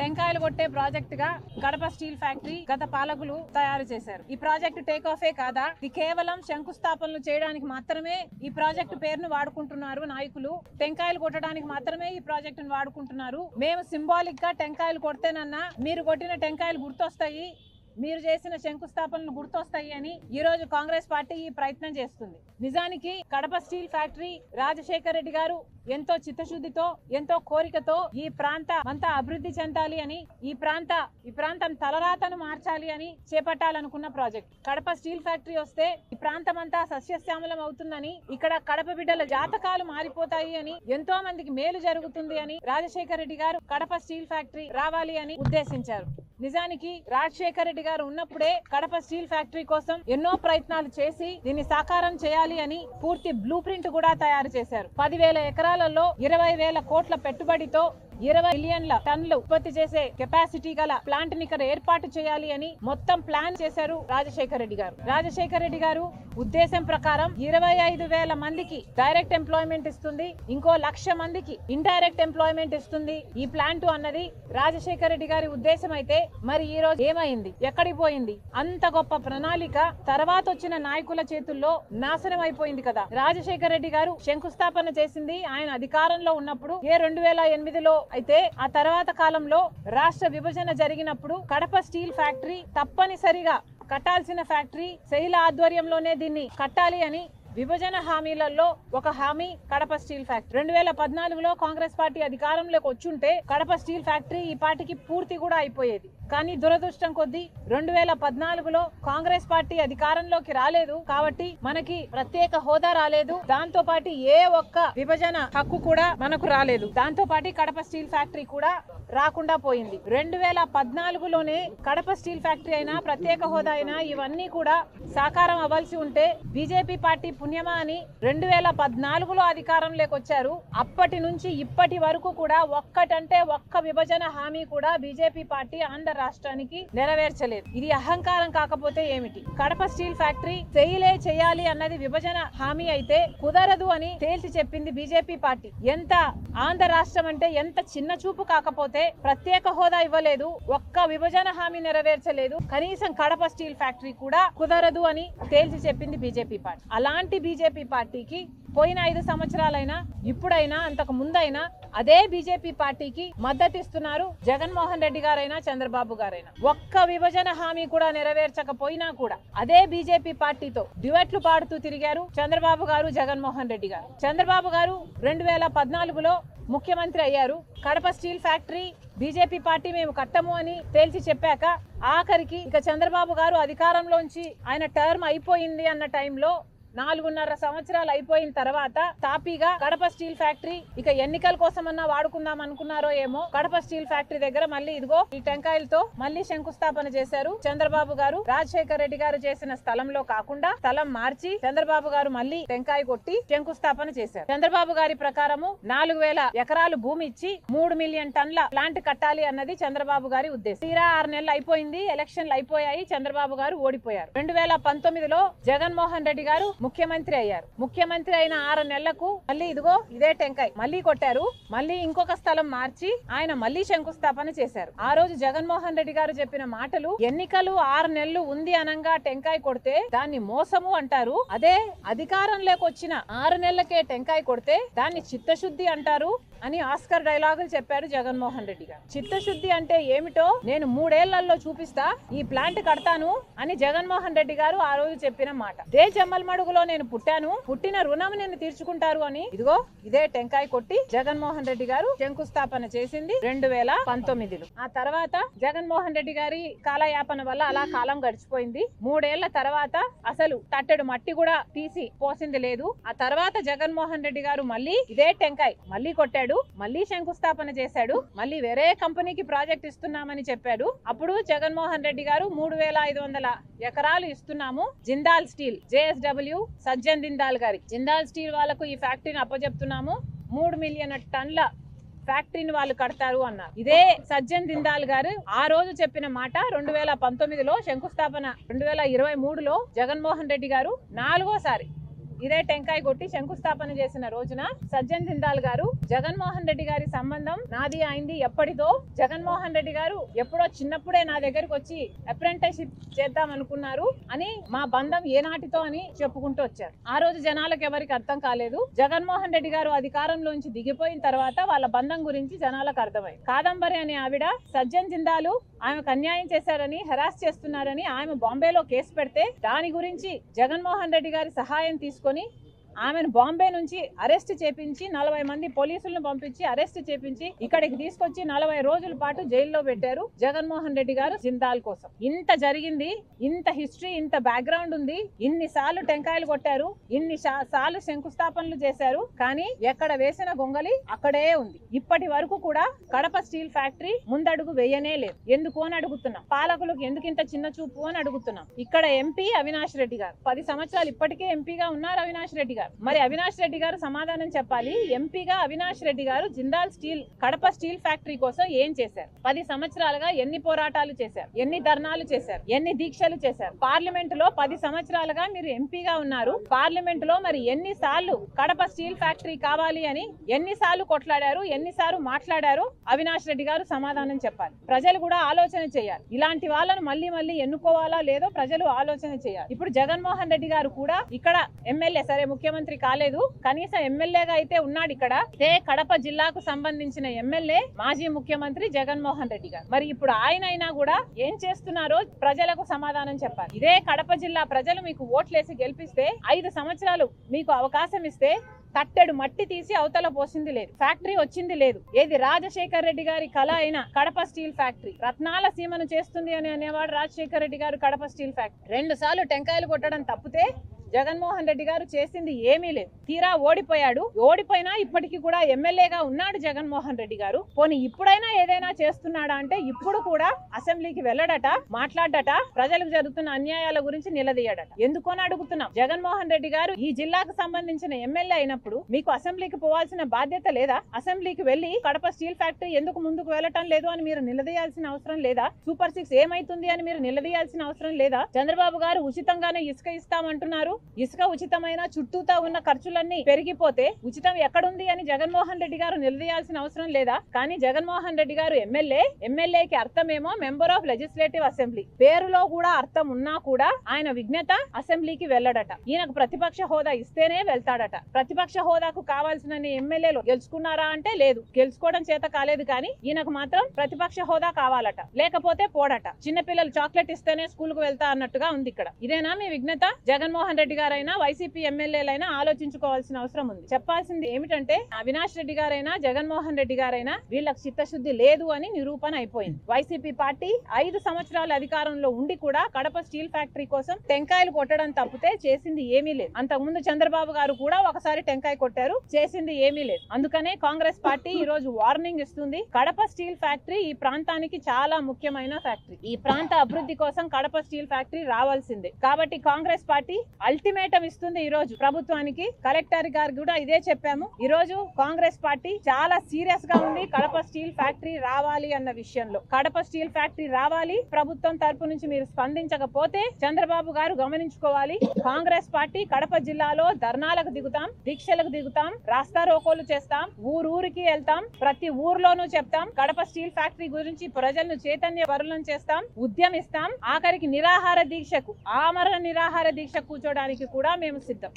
టెంకాయలు కొట్టే ప్రాజెక్ట్ గా కడప స్టీల్ ఫ్యాక్టరీ గత పాలకులు తయారు చేశారు. ఈ ప్రాజెక్టు టేక్ ఆఫే కాదా, ఇది కేవలం శంకుస్థాపనలు చేయడానికి మాత్రమే ఈ ప్రాజెక్టు పేరును వాడుకుంటున్నారు నాయకులు. టెంకాయలు కొట్టడానికి మాత్రమే ఈ ప్రాజెక్టును వాడుకుంటున్నారు. మేము సింబాలిక్ గా టెంకాయలు కొడితేనన్నా మీరు కొట్టిన టెంకాయలు గుర్తొస్తాయి, మీరు చేసిన శంకుస్థాపనలు గుర్తొస్తాయి అని ఈ రోజు కాంగ్రెస్ పార్టీ ఈ ప్రయత్నం చేస్తుంది. నిజానికి కడప స్టీల్ ఫ్యాక్టరీ రాజశేఖర రెడ్డి గారు ఎంతో చిత్తశుద్ధితో ఎంతో కోరికతో ఈ ప్రాంతం అంతా అభివృద్ధి చెందాలి అని, ఈ ప్రాంతం తలరాతను మార్చాలి అని చేపట్టాలనుకున్న ప్రాజెక్ట్. కడప స్టీల్ ఫ్యాక్టరీ వస్తే ఈ ప్రాంతం అంతా సస్యశ్యామలం అవుతుందని, ఇక్కడ కడప బిడ్డల జాతకాలు మారిపోతాయి అని, ఎంతో మందికి మేలు జరుగుతుంది అని రాజశేఖర రెడ్డి గారు కడప స్టీల్ ఫ్యాక్టరీ రావాలి అని ఉద్దేశించారు. నిజానికి రాజశేఖర రెడ్డి గారు ఉన్నప్పుడే కడప స్టీల్ ఫ్యాక్టరీ కోసం ఎన్నో ప్రయత్నాలు చేసి దీన్ని సాకారం చేయాలి అని పూర్తి బ్లూ ప్రింట్ కూడా తయారు చేశారు. 10,000 ఎకరాలలో 20,000 కోట్ల పెట్టుబడితో 20 మిలియన్ల టన్నులు ఉత్పత్తి చేసే కెపాసిటీ గల ప్లాంట్ ని ఇక్కడ ఏర్పాటు చేయాలి అని మొత్తం ప్లాన్ చేశారు రాజశేఖర రెడ్డి గారు. రాజశేఖర రెడ్డి గారు ఉద్దేశం ప్రకారం 25,000 మందికి డైరెక్ట్ ఎంప్లాయ్మెంట్ ఇస్తుంది, ఇంకో 1,00,000 మందికి ఇండైరెక్ట్ ఎంప్లాయ్మెంట్ ఇస్తుంది ఈ ప్లాంట్ అన్నది రాజశేఖర రెడ్డి గారి ఉద్దేశం. అయితే మరి ఈ రోజు ఏమైంది, ఎక్కడికి పోయింది? అంత గొప్ప ప్రణాళిక తర్వాత వచ్చిన నాయకుల చేతుల్లో నాశనం అయిపోయింది కదా. రాజశేఖర రెడ్డి గారు శంకుస్థాపన చేసింది ఆయన అధికారంలో ఉన్నప్పుడు 2008లో. అయితే ఆ తర్వాత కాలంలో రాష్ట్ర విభజన జరిగినప్పుడు కడప స్టీల్ ఫ్యాక్టరీ తప్పనిసరిగా కట్టాల్సిన ఫ్యాక్టరీ, శైల ఆధ్వర్యంలోనే దీన్ని కట్టాలి అని విభజన హామీలలో ఒక హామీ కడప స్టీల్ ఫ్యాక్టరీ. 2014లో కాంగ్రెస్ పార్టీ అధికారంలోకి వచ్చుంటే కడప స్టీల్ ఫ్యాక్టరీ ఈ పార్టీకి పూర్తి కూడా అయిపోయేది. కానీ దురదృష్టం కొద్దీ 2014లో కాంగ్రెస్ పార్టీ అధికారంలోకి రాలేదు కాబట్టి మనకి ప్రత్యేక హోదా రాలేదు, దాంతో పాటు ఏ ఒక్క విభజన హక్కు కూడా మనకు రాలేదు, దాంతో పాటు కడప స్టీల్ ఫ్యాక్టరీ కూడా రాకుండా పోయింది. 2014లోనే కడప స్టీల్ ఫ్యాక్టరీ అయినా ప్రత్యేక హోదా అయినా ఇవన్నీ కూడా సాకారం అవ్వాల్సి ఉంటే బీజేపీ పార్టీ పుణ్యమా అని 2014లో అధికారంలోకి వచ్చారు. అప్పటి నుంచి ఇప్పటి వరకు కూడా ఒక్కటంటే ఒక్క విభజన హామీ కూడా బీజేపీ పార్టీ ఆంధ్ర రాష్ట్రానికి నెరవేర్చలేదు. ఇది అహంకారం కాకపోతే ఏమిటి? కడప స్టీల్ ఫ్యాక్టరీ చేయలే చేయాలి అన్నది విభజన హామీ అయితే కుదరదు అని తేల్చి చెప్పింది బీజేపీ పార్టీ. ఎంత ఆంధ్ర రాష్ట్రం అంటే ఎంత చిన్న చూపు కాకపోతే ప్రత్యేక హోదా ఇవ్వలేదు, ఒక్క విభజన హామీ నెరవేర్చలేదు, కనీసం కడప స్టీల్ ఫ్యాక్టరీ కూడా కుదరదు అని తేల్చి చెప్పింది బీజేపీ పార్టీ. అలాంటి బీజేపీ పార్టీకి పోయిన 5 సంవత్సరాలైనా ఇప్పుడైనా అంతకు ముందైనా అదే బీజేపీ పార్టీకి మద్దతు ఇస్తున్నారు జగన్మోహన్ రెడ్డి గారైనా చంద్రబాబు గారైనా. ఒక్క విభజన హామీ కూడా నెరవేర్చకపోయినా కూడా అదే బీజేపీ పార్టీతో డ్యూయెట్లు పాడుతూ తిరిగారు చంద్రబాబు గారు, జగన్మోహన్ రెడ్డి గారు. చంద్రబాబు గారు 2014లో ముఖ్యమంత్రి అయ్యారు. Kadapa steel factory BJP party మేము కట్టము అని తేల్చి చెప్పాక ఆఖరికి ఇక చంద్రబాబు గారు అధికారంలోంచి ఆయన టర్మ్ అయిపోయింది అన్న టైంలో 4.5 సంవత్సరాలు అయిపోయిన తర్వాత తాపీగా కడప స్టీల్ ఫ్యాక్టరీ ఇక ఎన్నికల కోసమన్నా వాడుకుందాం అనుకున్నారో ఏమో, కడప స్టీల్ ఫ్యాక్టరీ దగ్గర మళ్ళీ ఇదిగో ఈ టెంకాయలతో మళ్ళీ శంకుస్థాపన చేశారు చంద్రబాబు గారు. రాజశేఖర రెడ్డి గారు చేసిన స్థలంలో కాకుండా స్థలం మార్చి చంద్రబాబు గారు మళ్ళీ టెంకాయ కొట్టి శంకుస్థాపన చేశారు. చంద్రబాబు గారి ప్రకారము 4,000 ఎకరాలు భూమి ఇచ్చి 3 మిలియన్ టన్ల ప్లాంట్ కట్టాలి అన్నది చంద్రబాబు గారి ఉద్దేశం. తీరా 6 నెలలు అయిపోయింది, ఎలక్షన్లు అయిపోయాయి, చంద్రబాబు గారు ఓడిపోయారు. 2019లో జగన్మోహన్ రెడ్డి గారు ముఖ్యమంత్రి అయ్యారు. ముఖ్యమంత్రి అయిన 6 నెలలకు మళ్ళీ ఇదిగో ఇదే టెంకాయ మళ్ళీ కొట్టారు. మళ్ళీ ఇంకొక స్థలం మార్చి ఆయన మళ్ళీ శంకుస్థాపన చేశారు. ఆ రోజు జగన్మోహన్ రెడ్డి గారు చెప్పిన మాటలు, ఎన్నికలు 6 నెలలు ఉంది అనంగా టెంకాయ కొడితే దాన్ని మోసము అంటారు, అదే అధికారంలోకి వచ్చిన 6 నెలలకే టెంకాయ కొడితే దాన్ని చిత్తశుద్ధి అంటారు అని ఆస్కర్ డైలాగులు చెప్పారు జగన్మోహన్ రెడ్డి గారు. చిత్తశుద్ధి అంటే ఏమిటో నేను 3 ఏళ్లలో చూపిస్తా, ఈ ప్లాంట్ కడతాను అని జగన్మోహన్ రెడ్డి గారు ఆ రోజు చెప్పిన మాట. దే జమ్మలమడుగులో నేను పుట్టాను, పుట్టిన రుణం నేను తీర్చుకుంటారు అని ఇదిగో ఇదే టెంకాయ కొట్టి జగన్మోహన్ రెడ్డి గారు శంకుస్థాపన చేసింది 2019లో. ఆ తర్వాత జగన్మోహన్ రెడ్డి గారి కాలయాపన వల్ల అలా కాలం గడిచిపోయింది. 3 ఏళ్ల తర్వాత అసలు తట్టెడు మట్టి కూడా తీసి పోసింది లేదు. ఆ తర్వాత జగన్మోహన్ రెడ్డి గారు మళ్ళీ ఇదే టెంకాయ మళ్ళీ కొట్టాడు, మళ్ళీ శంకుస్థాపన చేశాడు, మళ్ళీ వేరే కంపెనీకి ప్రాజెక్ట్ ఇస్తున్నామని చెప్పాడు. అప్పుడు జగన్మోహన్ రెడ్డి గారు 3,500 ఎకరాలు ఇస్తున్నాము జిందాల్ స్టీల్, JSW సజ్జన్ జిందాల్ గారి జిందాల్ స్టీల్ వాళ్ళకు ఈ ఫ్యాక్టరీని అప్పచెప్తున్నాము, 3 మిలియన్ టన్ల ఫ్యాక్టరీని వాళ్ళు కడతారు అన్నారు. ఇదే సజ్జన్ జిందాల్ గారు ఆ రోజు చెప్పిన మాట 2019లో శంకుస్థాపన 2023లో జగన్మోహన్ రెడ్డి గారు 4వ సారి ఇదే టెంకాయ కొట్టి శంకుస్థాపన చేసిన రోజున సజ్జన్ జిందాల్ గారు జగన్మోహన్ రెడ్డి గారి సంబంధం నాది అయింది ఎప్పటిదో, జగన్మోహన్ రెడ్డి గారు ఎప్పుడో చిన్నప్పుడే నా దగ్గరకు వచ్చి అప్రెంటిస్షిప్ చేద్దాం అనుకున్నారు అని, మా బంధం ఏనాటితో అని చెప్పుకుంటూ వచ్చారు. ఆ రోజు జనాలకు ఎవరికి అర్థం కాలేదు. జగన్మోహన్ రెడ్డి గారు అధికారంలోంచి దిగిపోయిన తర్వాత వాళ్ళ బంధం గురించి జనాలకు అర్థమైంది. కాదంబరి అనే ఆవిడ సజ్జన్ జిందాలు ఆమెకు అన్యాయం చేశారని, హెరాస్ చేస్తున్నారని ఆమె బాంబేలో కేసు పెడితే దాని గురించి జగన్మోహన్ రెడ్డి గారి సహాయం తీసుకొని ఆమెను బాంబే నుంచి అరెస్ట్ చేపించి 40 మంది పోలీసులను పంపించి అరెస్ట్ చేపించి ఇక్కడికి తీసుకొచ్చి 40 రోజుల పాటు జైల్లో పెట్టారు జగన్మోహన్ రెడ్డి గారు జిందాల్ కోసం. ఇంత జరిగింది, ఇంత హిస్టరీ, ఇంత బ్యాక్గ్రౌండ్ ఉంది. ఇన్నిసార్లు టెంకాయలు కొట్టారు, ఇన్ని సార్లు శంకుస్థాపనలు చేశారు, కానీ ఎక్కడ వేసిన గొంగలి అక్కడే ఉంది. ఇప్పటి వరకు కూడా కడప స్టీల్ ఫ్యాక్టరీ ముందడుగు వేయనే లేదు. ఎందుకు అని అడుగుతున్నాం. పాలకులకు ఎందుకు ఇంత చిన్న చూపు అని అడుగుతున్నాం. ఇక్కడ ఎంపీ అవినాష్ రెడ్డి గారు 10 సంవత్సరాలు ఇప్పటికే ఎంపీగా ఉన్నారు అవినాష్ రెడ్డి గారు. మరి అవినాష్ రెడ్డి గారు సమాధానం చెప్పాలి. ఎంపీగా అవినాష్ రెడ్డి గారు Jindal steel Kadapa steel factory కోసం ఏం చేశారు? 10 సంవత్సరాలుగా ఎన్ని పోరాటాలు చేశారు, ఎన్ని ధర్నాలు చేశారు, ఎన్ని దీక్షలు చేశారు? పార్లమెంట్ లో 10 సంవత్సరాలుగా మీరు ఎంపీగా ఉన్నారు. పార్లమెంట్ లో మరి ఎన్నిసార్లు కడప స్టీల్ ఫ్యాక్టరీ కావాలి అని ఎన్నిసార్లు కొట్లాడారు, ఎన్నిసార్లు మాట్లాడారు? అవినాష్ రెడ్డి గారు సమాధానం చెప్పాలి. ప్రజలు కూడా ఆలోచన చేయాలి. ఇలాంటి వాళ్ళను మళ్ళీ మళ్ళీ ఎన్నుకోవాలా లేదో ప్రజలు ఆలోచన చేయాలి. ఇప్పుడు జగన్మోహన్ రెడ్డి గారు కూడా ఇక్కడ ఎమ్మెల్యే, సరే ముఖ్యమంత్రి కాలేదు, కనీసం ఎమ్మెల్యేగా అయితే ఉన్నాడు. ఇక్కడ కడప జిల్లాకు సంబంధించిన ఎమ్మెల్యే మాజీ ముఖ్యమంత్రి జగన్మోహన్ రెడ్డి గారు. మరి ఇప్పుడు ఆయన అయినా కూడా ఏం చేస్తున్నారో ప్రజలకు సమాధానం చెప్పాలి. ఇదే కడప జిల్లా ప్రజలు మీకు ఓట్లేసి గెలిపిస్తే 5 సంవత్సరాలు మీకు అవకాశం ఇస్తే తట్టెడు మట్టి తీసి అవతల పోసింది లేదు, ఫ్యాక్టరీ వచ్చింది లేదు. ఏది రాజశేఖర్ రెడ్డి గారి కళ అయిన కడప స్టీల్ ఫ్యాక్టరీ రత్నాల సీమను చేస్తుంది అని అనేవాడు రాజశేఖర్ రెడ్డి గారు. కడప స్టీల్ ఫ్యాక్టరీ 2 సార్లు టెంకాయలు కొట్టడం తప్పితే జగన్మోహన్ రెడ్డి గారు చేసింది ఏమీ లేదు. తీరా ఓడిపోయాడు. ఓడిపోయినా ఇప్పటికీ కూడా ఎమ్మెల్యేగా ఉన్నాడు జగన్మోహన్ రెడ్డి గారు. పోనీ ఇప్పుడైనా ఏదైనా చేస్తున్నాడా అంటే ఇప్పుడు కూడా అసెంబ్లీకి వెళ్ళడట, మాట్లాడట, ప్రజలకు జరుగుతున్న అన్యాయాల గురించి నిలదీయడట. ఎందుకని అడుగుతున్నాం. జగన్మోహన్ రెడ్డి గారు ఈ జిల్లాకు సంబంధించిన ఎమ్మెల్యే అయినప్పుడు మీకు అసెంబ్లీకి పోవాల్సిన బాధ్యత లేదా? అసెంబ్లీకి వెళ్లి కడప స్టీల్ ఫ్యాక్టరీ ఎందుకు ముందుకు వెళ్ళటం లేదు అని మీరు నిలదీయాల్సిన అవసరం లేదా? సూపర్ 6 ఏమైతుంది అని మీరు నిలదీయాల్సిన అవసరం లేదా? చంద్రబాబు గారు ఉచితంగానే ఇసుక ఇస్తామంటున్నారు. ఇసుక ఉచితమైన చుట్టూతా ఉన్న ఖర్చులన్నీ పెరిగిపోతే ఉచితం ఎక్కడుంది అని జగన్మోహన్ రెడ్డి గారు నిలదీయాల్సిన అవసరం లేదా? కానీ జగన్మోహన్ రెడ్డి గారు ఎమ్మెల్యేకి అర్థమేమో మెంబర్ ఆఫ్ లెజిస్లేటివ్ అసెంబ్లీ, పేరులో కూడా అర్థం ఉన్నా కూడా ఆయన విజ్ఞత అసెంబ్లీకి వెళ్ళడట. ఈయనకు ప్రతిపక్ష హోదా ఇస్తేనే వెళ్తాడట. ప్రతిపక్ష హోదాకు కావాల్సిన ఎమ్మెల్యేలు గెలుచుకున్నారా అంటే లేదు, గెలుచుకోవడం చేత కాలేదు. కానీ ఈయనకు మాత్రం ప్రతిపక్ష హోదా కావాలట, లేకపోతే పోడట. చిన్నపిల్లలు చాక్లెట్ ఇస్తేనే స్కూల్ కు వెళ్తా అన్నట్టుగా ఉంది ఇక్కడ. ఇదేనా మీ విజ్ఞత? జగన్మోహన్ రెడ్డి గారైనా వైసీపీ ఎమ్మెల్యేలైనా ఆలోచించుకోవాల్సిన అవసరం ఉంది. చెప్పాల్సింది ఏమిటంటే అవినాష్ రెడ్డి గారైనా జగన్మోహన్ రెడ్డి గారైనా వీళ్ళకి చిత్తశుద్ధి లేదు అని నిరూపణ అయిపోయింది. వైసీపీ పార్టీ 5 సంవత్సరాల అధికారంలో ఉండి కూడా కడప స్టీల్ ఫ్యాక్టరీ కోసం టెంకాయలు కొట్టడం తప్పితే చేసింది ఏమీ లేదు. అంతకుముందు చంద్రబాబు గారు కూడా ఒకసారి టెంకాయ కొట్టారు, చేసింది ఏమీ లేదు. అందుకనే కాంగ్రెస్ పార్టీ ఈ రోజు వార్నింగ్ ఇస్తుంది. కడప స్టీల్ ఫ్యాక్టరీ ఈ ప్రాంతానికి చాలా ముఖ్యమైన ఫ్యాక్టరీ. ఈ ప్రాంత అభివృద్ధి కోసం కడప స్టీల్ ఫ్యాక్టరీ రావాల్సిందే. కాబట్టి కాంగ్రెస్ పార్టీ అల్టిమేటం ఇస్తుంది ఈ రోజు ప్రభుత్వానికి. కలెక్టర్ గారు కూడా ఇదే చెప్పాము. ఈ రోజు కాంగ్రెస్ పార్టీ చాలా సీరియస్ గా ఉంది కడప స్టీల్ ఫ్యాక్టరీ రావాలి అన్న విషయంలో. కడప స్టీల్ ఫ్యాక్టరీ రావాలి. ప్రభుత్వం తరపు నుంచి మీరు స్పందించకపోతే చంద్రబాబు గారు గమనించుకోవాలి. కాంగ్రెస్ పార్టీ కడప జిల్లాలో ధర్నాలకు దిగుతాం, దీక్షలకు దిగుతాం, రాస్తా రోకోలు చేస్తాం, ఊరూరికి వెళ్తాం, ప్రతి ఊర్లోనూ చెప్తాం. కడప స్టీల్ ఫ్యాక్టరీ గురించి ప్రజలను చైతన్య పరులను చేస్తాం, ఉద్యమిస్తాం. ఆఖరికి నిరాహార దీక్షకు, ఆమరణ నిరాహార దీక్ష కూర్చోడానికి కూడా మేము సిద్ధం.